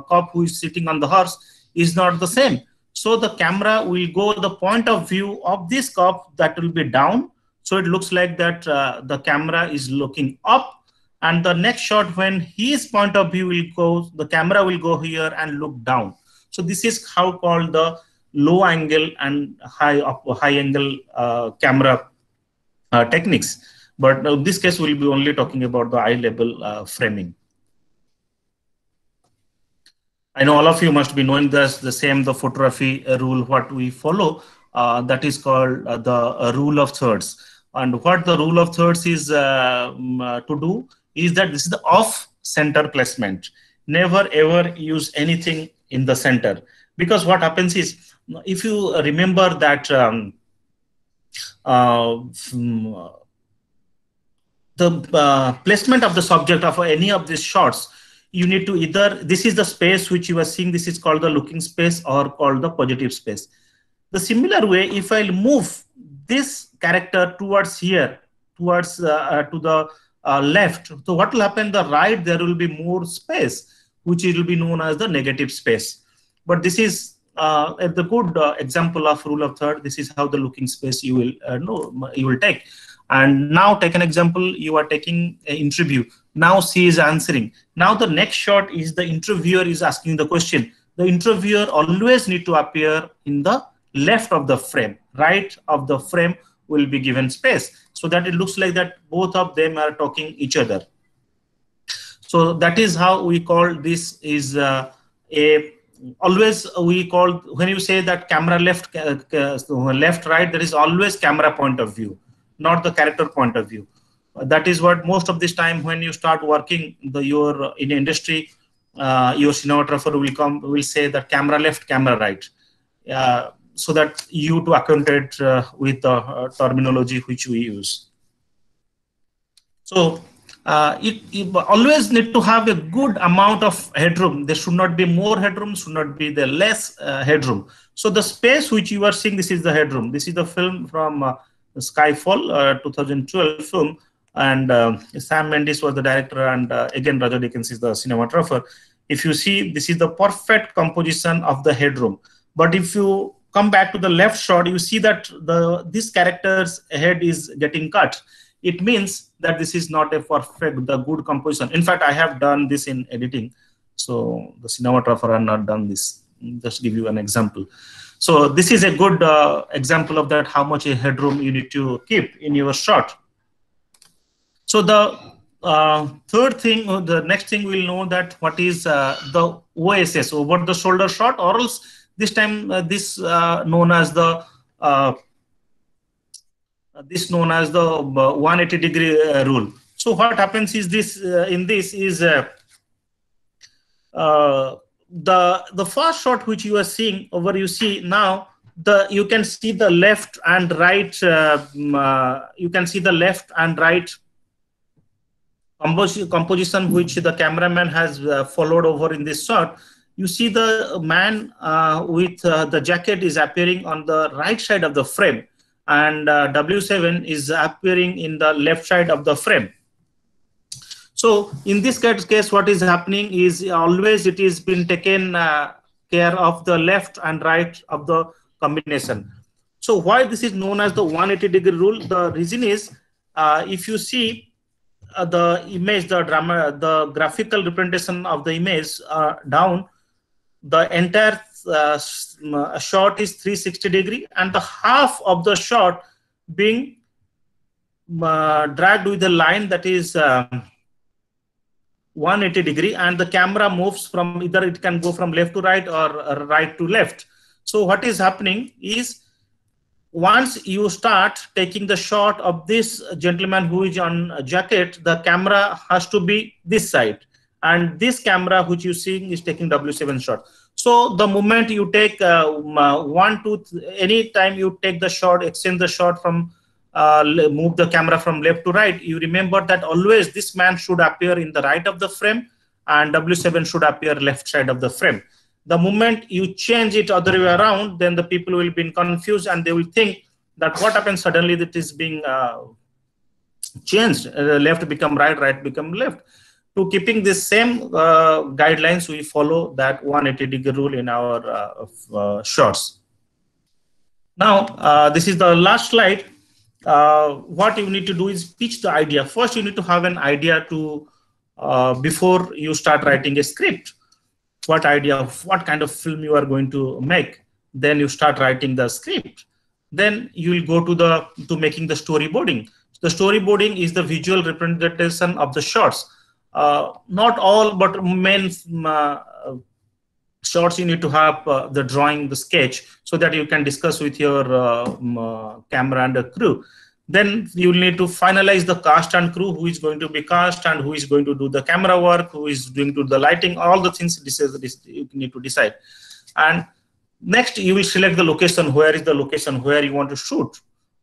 cop who is sitting on the horse is not the same. So the camera will go the point of view of this cop that will be down. So it looks like that the camera is looking up. And the next shot, when his point of view will go, the camera will go here and look down. So this is how called the low angle and high angle camera techniques. But in this case, we'll be only talking about the eye level framing. I know all of you must be knowing this, the photography rule, what we follow, that is called the rule of thirds. And what the rule of thirds is to do is that this is the off-center placement. Never ever use anything in the center. Because what happens is, if you remember that the placement of the subject of any of these shots, you need to either, this is the space which you are seeing, this is called the looking space or called the positive space. The similar way, if I'll move this character towards here, towards to the left, so what will happen, the right, there will be more space, which will be known as the negative space. But this is the good example of rule of third. This is how the looking space you will know you will take. And now take an example, you are taking an interview. Now she is answering. Now the next shot is the interviewer is asking the question. The interviewer always need to appear in the left of the frame. Right of the frame will be given space, so that it looks like that both of them are talking each other. So that is how we call this is always we call, when you say that camera left left right, there is always camera point of view, not the character point of view. That is what most of this time when you start working your in industry, your cinematographer will say that camera left, camera right, so that you to acquainted with the terminology which we use. So you always need to have a good amount of headroom. There should not be more headroom, should not be the less headroom. So the space which you are seeing, this is the headroom. This is the film from Skyfall, 2012 film, and Sam Mendes was the director, and again Roger Deakins is the cinematographer. If you see, this is the perfect composition of the headroom. But if you come back to the left shot, you see that this character's head is getting cut. It means that this is not a perfect, the good composition. In fact, I have done this in editing, so the cinematographer have not done this. Just give you an example. So this is a good example of that, how much a headroom you need to keep in your shot. So the third thing, the next thing we'll know that what is the OSS, over the shoulder shot, or else this time this known as the 180-degree rule. So what happens is this in this is the first shot which you are seeing over, you see now you can see the left and right you can see the left and right composition which the cameraman has followed over in this shot. You see the man with the jacket is appearing on the right side of the frame, and W7 is appearing in the left side of the frame. So in this case, what is happening is always it is been taken care of the left and right of the combination. So why this is known as the 180-degree rule? The reason is if you see the image, the graphical representation of the image down, the entire shot is 360-degree, and the half of the shot being dragged with a line that is 180-degree, and the camera moves from either it can go from left to right or right to left. So what is happening is once you start taking the shot of this gentleman who is on a jacket, the camera has to be this side, and this camera which you see is taking W7 shot. So the moment you take any time you take the shot, extend the shot from move the camera from left to right, you remember that always this man should appear in the right of the frame and W7 should appear left side of the frame. The moment you change it other way around, then the people will be confused and they will think that what happens suddenly that is being changed, left become right, right become left. To keeping this same guidelines, we follow that 180-degree rule in our shots. Now, this is the last slide. What you need to do is pitch the idea. First, you need to have an idea to before you start writing a script. What idea of what kind of film you are going to make? Then you start writing the script. Then you will go to making the storyboarding. The storyboarding is the visual representation of the shots. Not all, but main shots you need to have the drawing, the sketch, so that you can discuss with your camera and the crew. Then you will need to finalize the cast and crew, who is going to be cast and who is going to do the camera work, who is doing the lighting, all the things you need to decide. And next you will select the location, where is the location where you want to shoot.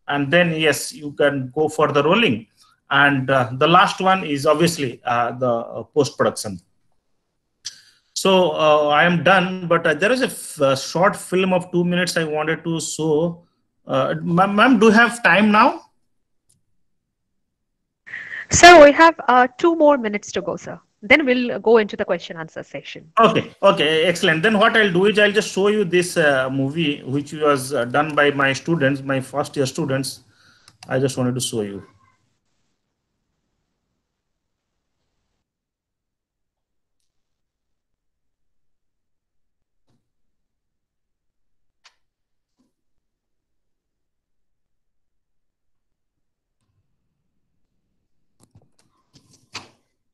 And then yes, you can go for the rolling. And the last one is obviously the post-production. So I am done, but there is a short film of 2 minutes I wanted to show. Ma'am, do you have time now? Sir, we have 2 more minutes to go, sir. Then we'll go into the question answer session. Okay, okay, excellent. Then what I'll do is I'll just show you this movie which was done by my students, my first year students. I just wanted to show you.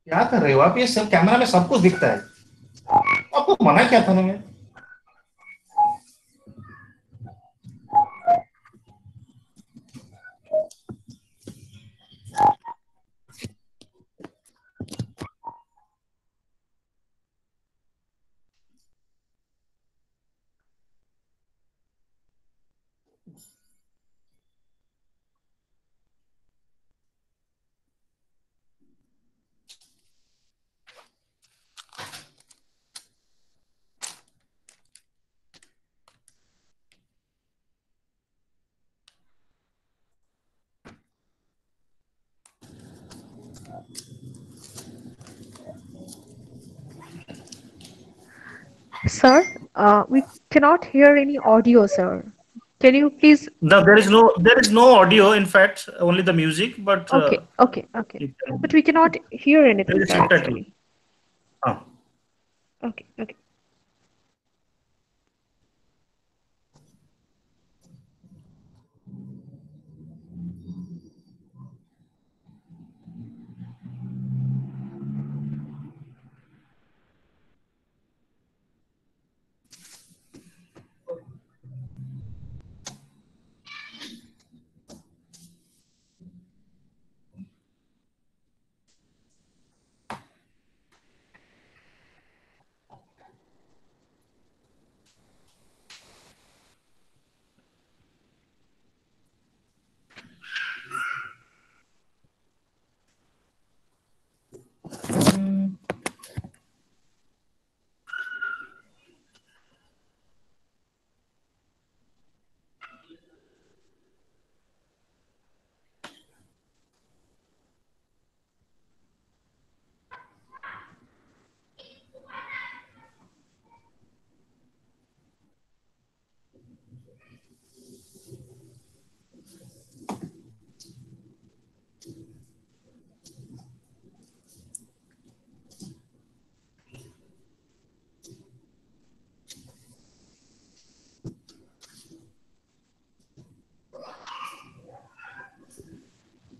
क्या कर रहे हो आप? ये सब camera में सब कुछ दिखता है, आपको मना क्या था ना मैं? Sir, we cannot hear any audio, sir. Can you please? No, there is no audio. In fact, only the music. But Okay. But we cannot hear anything, there is sir, subtitle. actually. Okay.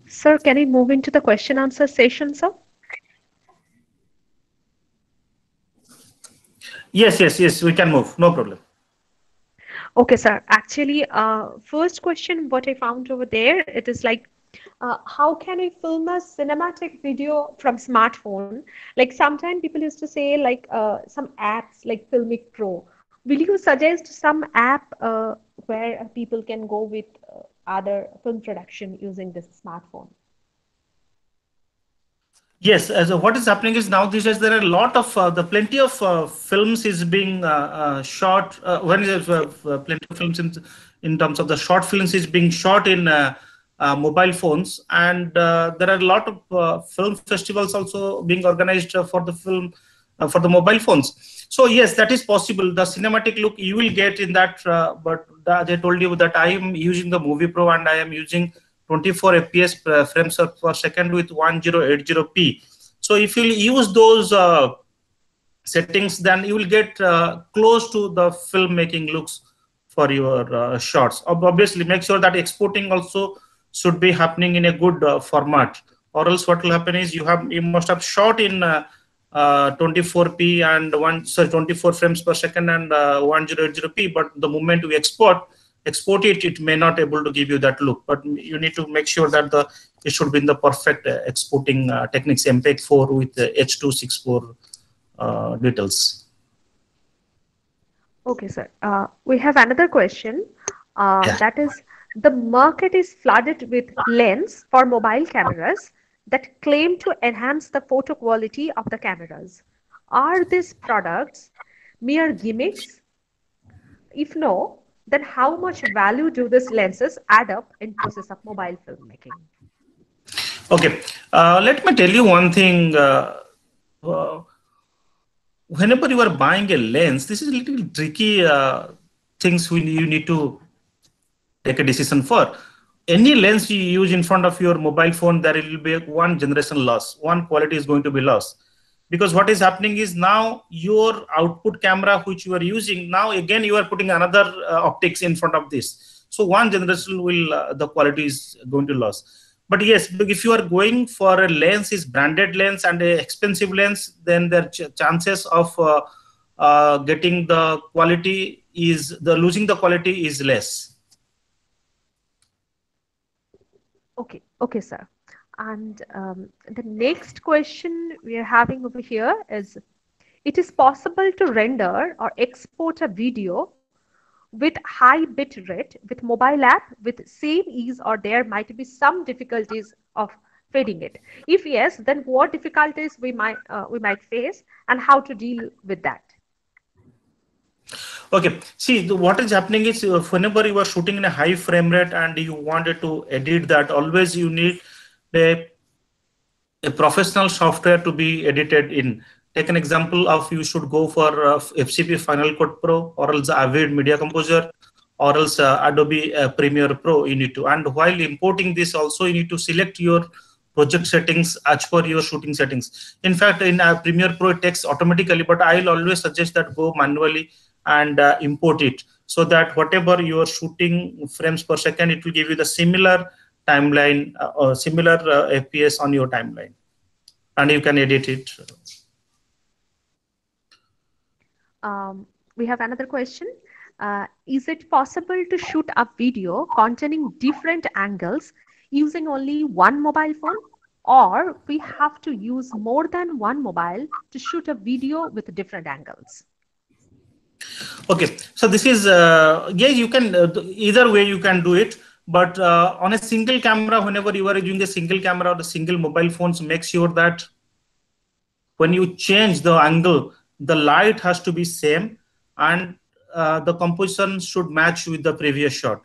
Sir, can we move into the question answer session, sir? Yes, we can move. No problem. Okay, sir. Actually, first question, what I found over there, it is like, how can we film a cinematic video from smartphone? Like sometimes people used to say like some apps like Filmic Pro. Will you suggest some app where people can go with other film production using this smartphone? Yes, as what is happening is now these days there are a lot of plenty of films is being shot. When is plenty of films in terms of the short films is being shot in mobile phones, and there are a lot of film festivals also being organized for the film for the mobile phones. So yes, that is possible. The cinematic look you will get in that, but as I told you that I am using the Movie Pro and I am using 24 FPS frames per second with 1080p. So if you use those settings, then you will get close to the filmmaking looks for your shots. Obviously, make sure that exporting also should be happening in a good format, or else what will happen is you must have shot in 24p and 24 frames per second and 1080p, but the moment we export it, it may not able to give you that look. But you need to make sure that it should be in the perfect exporting techniques, MPEG 4 with H.264 details. Okay, sir. We have another question. That is, the market is flooded with lens for mobile cameras that claim to enhance the photo quality of the cameras. Are these products mere gimmicks? If no, then how much value do these lenses add up in process of mobile filmmaking? Okay, let me tell you one thing. whenever you are buying a lens, this is a little tricky things you need to take a decision for. Any lens you use in front of your mobile phone, there will be one generation loss, one quality is going to be lost. Because what is happening is now your output camera which you are using, now again you are putting another optics in front of this. So one generation will, the quality is going to lose. But yes, if you are going for a lens, is branded lens and a expensive lens, then the chances of getting the quality is, losing the quality is less. Okay, sir. And the next question we are having over here is, it is possible to render or export a video with high bit rate with mobile app with same ease, or there might be some difficulties of fading it? If yes, then what difficulties we might face and how to deal with that? Okay, see, what is happening is whenever you are shooting in a high frame rate and you wanted to edit that, always you need a professional software to be edited in. Take an example of, you should go for FCP Final Cut Pro, or else Avid Media Composer, or else Adobe Premiere Pro you need to. And while importing this also, you need to select your project settings as per your shooting settings. In fact, in Premiere Pro it takes automatically, but I'll always suggest that go manually and import it, so that whatever you are shooting frames per second, it will give you the similar timeline or similar FPS on your timeline, and you can edit it. We have another question. Is it possible to shoot a video containing different angles using only one mobile phone, or we have to use more than one mobile to shoot a video with different angles? Okay, so this is, yeah, you can, either way you can do it, but on a single camera, whenever you are using a single camera or a single mobile phones, make sure that when you change the angle, the light has to be same, and the composition should match with the previous shot.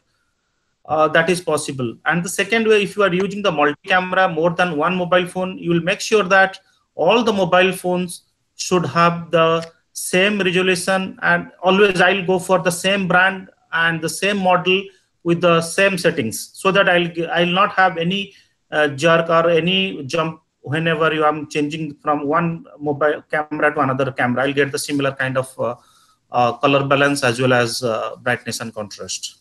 That is possible. And the second way, if you are using the multi-camera, more than one mobile phone, you will make sure that all the mobile phones should have the same resolution, and always I'll go for the same brand and the same model with the same settings, so that I'll not have any jerk or any jump whenever you am changing from one mobile camera to another camera. I'll get the similar kind of color balance as well as brightness and contrast.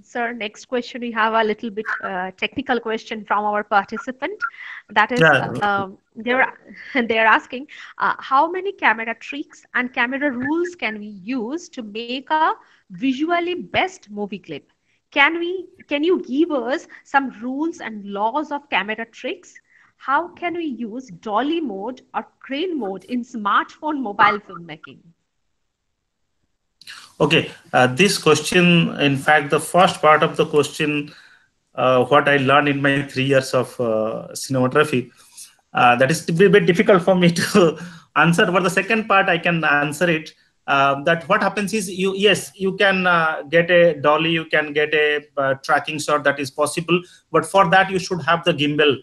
Sir, next question, we have a little bit technical question from our participant. That is, they're asking, how many camera tricks and camera rules can we use to make a visually best movie clip? Can you give us some rules and laws of camera tricks? How can we use dolly mode or crane mode in smartphone mobile filmmaking? Okay, this question, in fact, the first part of the question, what I learned in my 3 years of cinematography, that is a bit difficult for me to answer. But the second part, I can answer it. That what happens is, you can get a dolly, you can get a tracking shot, that is possible. But for that, you should have the gimbal.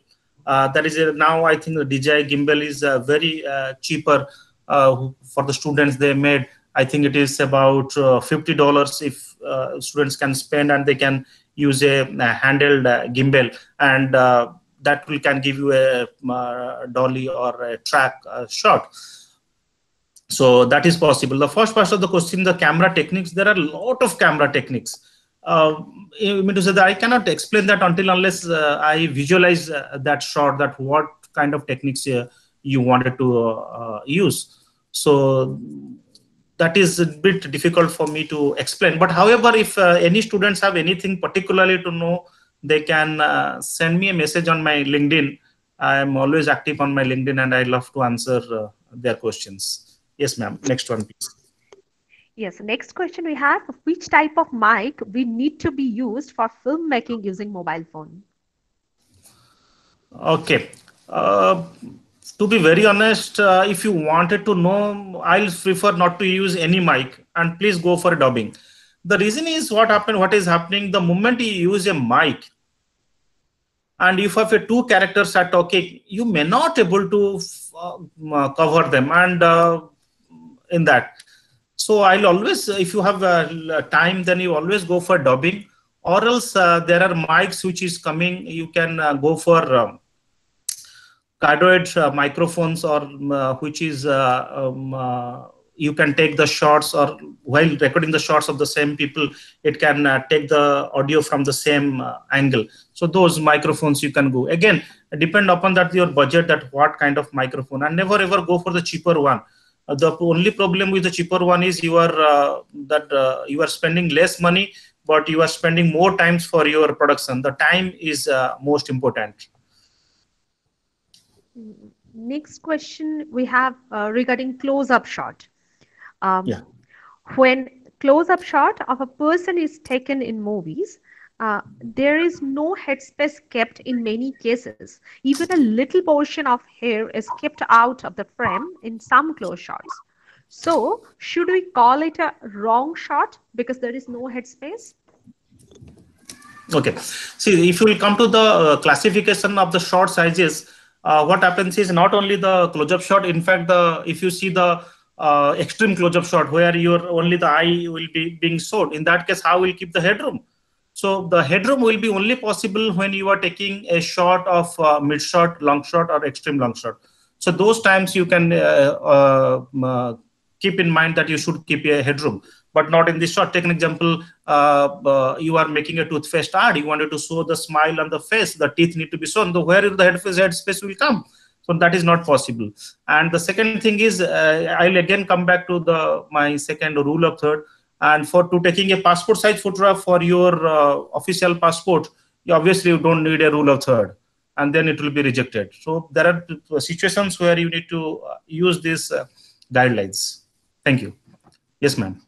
That is now I think the DJI gimbal is very cheaper for the students. They made, I think it is about $50 if students can spend, and they can use a handheld gimbal, and that can give you a dolly or a track shot. So that is possible. The first part of the question, the camera techniques, there are a lot of camera techniques. You mean to say that I cannot explain that until unless I visualize that shot, that what kind of techniques you wanted to use. So that is a bit difficult for me to explain. But however, if any students have anything particularly to know, they can send me a message on my LinkedIn. I am always active on my LinkedIn, and I love to answer their questions. Yes, ma'am. Next one, please. Yes, next question we have, which type of mic we need to be used for filmmaking using mobile phone? Okay. To be very honest, if you wanted to know, I'll prefer not to use any mic, and please go for dubbing. The reason is what is happening, the moment you use a mic, And if two characters are talking, you may not able to cover them, and in that. So I'll always, if you have time, then you always go for dubbing, or else there are mics which is coming. You can go for cardioid microphones, or which is you can take the shots, or while recording the shots of the same people, it can take the audio from the same angle. So those microphones you can go. Again, depend upon that your budget, that what kind of microphone, and never ever go for the cheaper one. The only problem with the cheaper one is you are you are spending less money, but you are spending more times for your production. The time is most important. Next question we have regarding close-up shot. Yeah. When close-up shot of a person is taken in movies, there is no headspace kept in many cases. Even a little portion of hair is kept out of the frame in some close shots. So, should we call it a wrong shot because there is no headspace? Okay. See, if you will come to the classification of the shot sizes, what happens is not only the close-up shot. In fact, if you see the extreme close-up shot where only the eye will be being showed, in that case, how will keep the headroom? So the headroom will be only possible when you are taking a shot of mid shot, long shot, or extreme long shot. So those times you can keep in mind that you should keep a headroom, but not in this shot. Take an example, you are making a toothpaste ad. You wanted to show the smile on the face, the teeth need to be shown. Where is the head space will come? So that is not possible. And the second thing is, I'll again come back to my second rule of third. And to taking a passport size photograph for your official passport, obviously you don't need a rule of third, and then it will be rejected. So there are situations where you need to use these guidelines. Thank you. Yes, ma'am.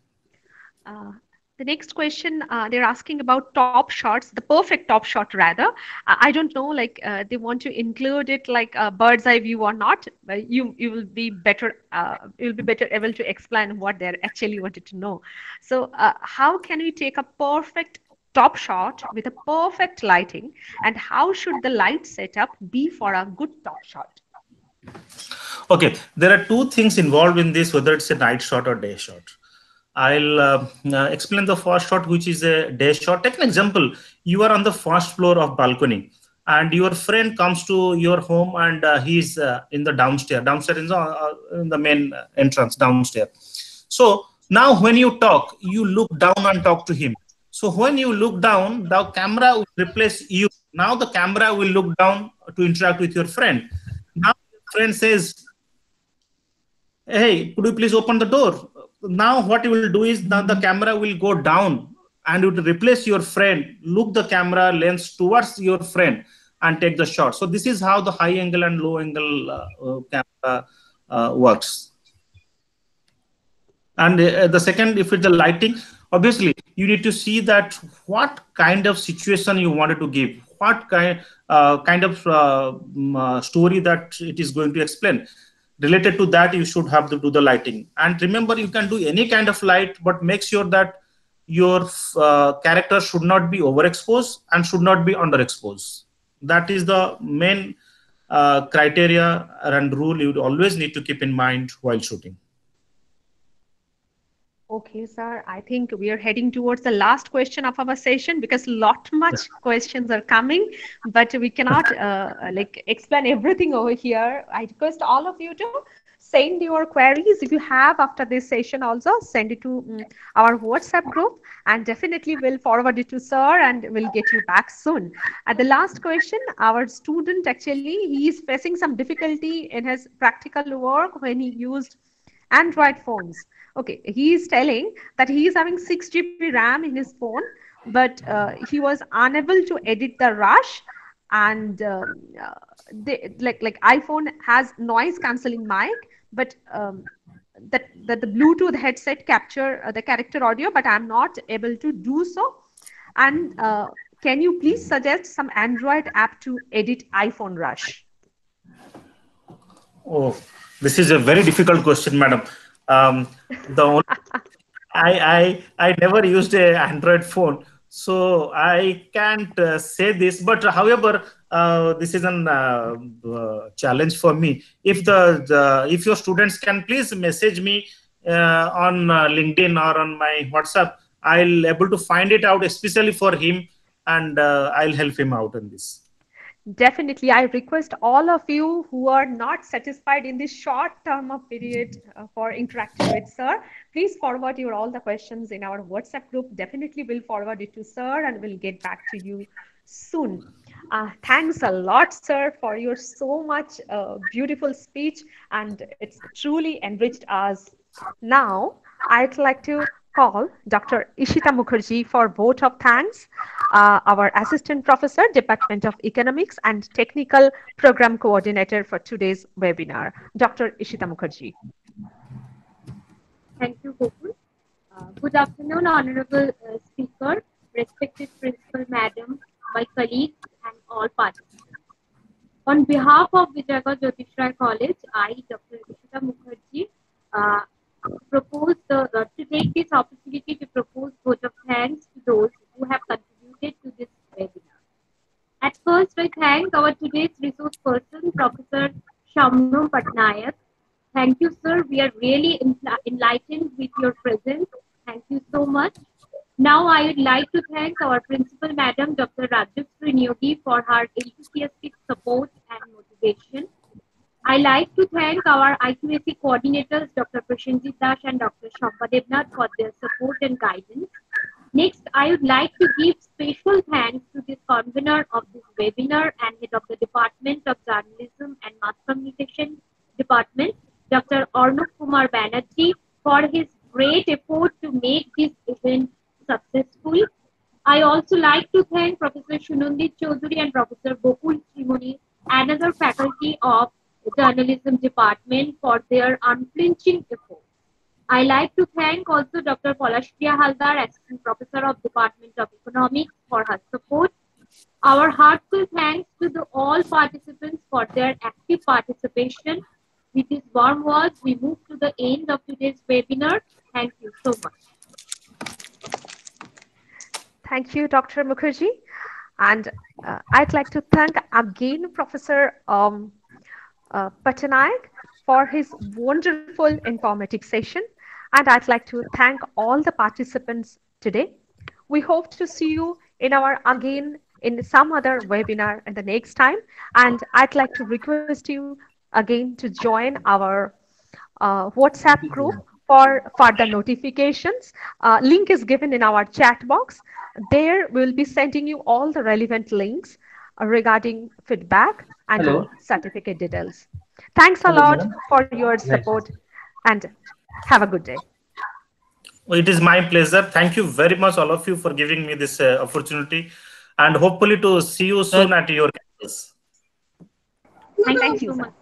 The next question, they're asking about top shots, the perfect top shot rather. I don't know, like they want to include it like a bird's eye view or not. You will be better. You'll be better able to explain what they're actually wanted to know. So, how can we take a perfect top shot with a perfect lighting, and how should the light setup be for a good top shot? Okay, there are two things involved in this, whether it's a night shot or day shot. I'll explain the first shot, which is a day shot. Take an example. You are on the first floor of balcony, and your friend comes to your home, and he's in the downstairs. Downstairs in the main entrance downstairs. So now when you talk, you look down and talk to him. So when you look down, the camera will replace you. Now the camera will look down to interact with your friend. Now your friend says, "Hey, could you please open the door?" Now what you will do is that the camera will go down and it will replace your friend, look the camera lens towards your friend and take the shot. So this is how the high angle and low angle camera works. And the second, if it's the lighting, obviously you need to see that what kind of situation you wanted to give, what kind of story that it is going to explain. Related to that, you should have to do the lighting. And remember, you can do any kind of light, but make sure that your character should not be overexposed and should not be underexposed. That is the main criteria and rule you would always need to keep in mind while shooting. Okay, sir. I think we are heading towards the last question of our session because much questions are coming, but we cannot like explain everything over here. I request all of you to send your queries if you have after this session. Also send it to our WhatsApp group, and definitely we'll forward it to sir, and we'll get you back soon. At the last question, our student actually he is facing some difficulty in his practical work when he used Android phones. Okay, he is telling that he is having 6 GB RAM in his phone, but he was unable to edit the rush, and like iPhone has noise cancelling mic, but that the Bluetooth headset capture the character audio, but I'm not able to do so. And can you please suggest some Android app to edit iPhone rush? Oh, this is a very difficult question, madam. I never used an Android phone, so I can't say this. But however, this is an challenge for me. If if your students can please message me on LinkedIn or on my WhatsApp, I'll able to find it out especially for him, and I'll help him out in this. Definitely, I request all of you who are not satisfied in this short term of period for interacting with sir, please forward your all the questions in our WhatsApp group. Definitely we'll forward it to sir and we'll get back to you soon. Thanks a lot, sir, for your so much beautiful speech, and it's truly enriched us. Now, I'd like to call Dr. Ishita Mukherjee for vote of thanks, our Assistant Professor, Department of Economics and Technical Program Coordinator for today's webinar. Dr. Ishita Mukherjee. Thank you, Gokul. Good afternoon, Honorable Speaker, respected Principal Madam, my colleagues, and all participants. On behalf of Vijayanagar Jyotish Rai College, I, Dr. Ishita Mukherjee, to take this opportunity to propose vote of thanks to those who have contributed to this webinar. At first, I thank our today's resource person, Professor Shamnu Patnaik. Thank you, sir. We are really enlightened with your presence. Thank you so much. Now, I would like to thank our principal, Madam Dr. Rajyasree Neogi, for her enthusiastic support and motivation. I like to thank our IQAC coordinators, Dr. Prashanjit Das and Dr. Shamba Devnath, for their support and guidance. Next, I would like to give special thanks to the convener of this webinar and head of the Department of Journalism and Mass Communication Department, Dr. Arnob Kumar Banerjee, for his great effort to make this event successful. I also like to thank Professor Shunandit Chaudhary and Professor Gokul Srimuni, another faculty of the Journalism Department, for their unflinching effort. I like to thank also Dr. Polashpriya Haldar, Assistant Professor of Department of Economics, for her support. Our heartfelt thanks to all participants for their active participation. With these warm words, we move to the end of today's webinar. Thank you so much. Thank you, Dr. Mukherjee. And I'd like to thank again Professor Patnaik for his wonderful informative session. And I'd like to thank all the participants today. We hope to see you again in some other webinar in the next time. And I'd like to request you again to join our WhatsApp group for further notifications. Link is given in our chat box. There we'll be sending you all the relevant links regarding feedback and certificate details. Thanks a lot for your support and have a good day. It is my pleasure. Thank you very much, all of you, for giving me this opportunity, and hopefully to see you soon at your campus. Thank you so much.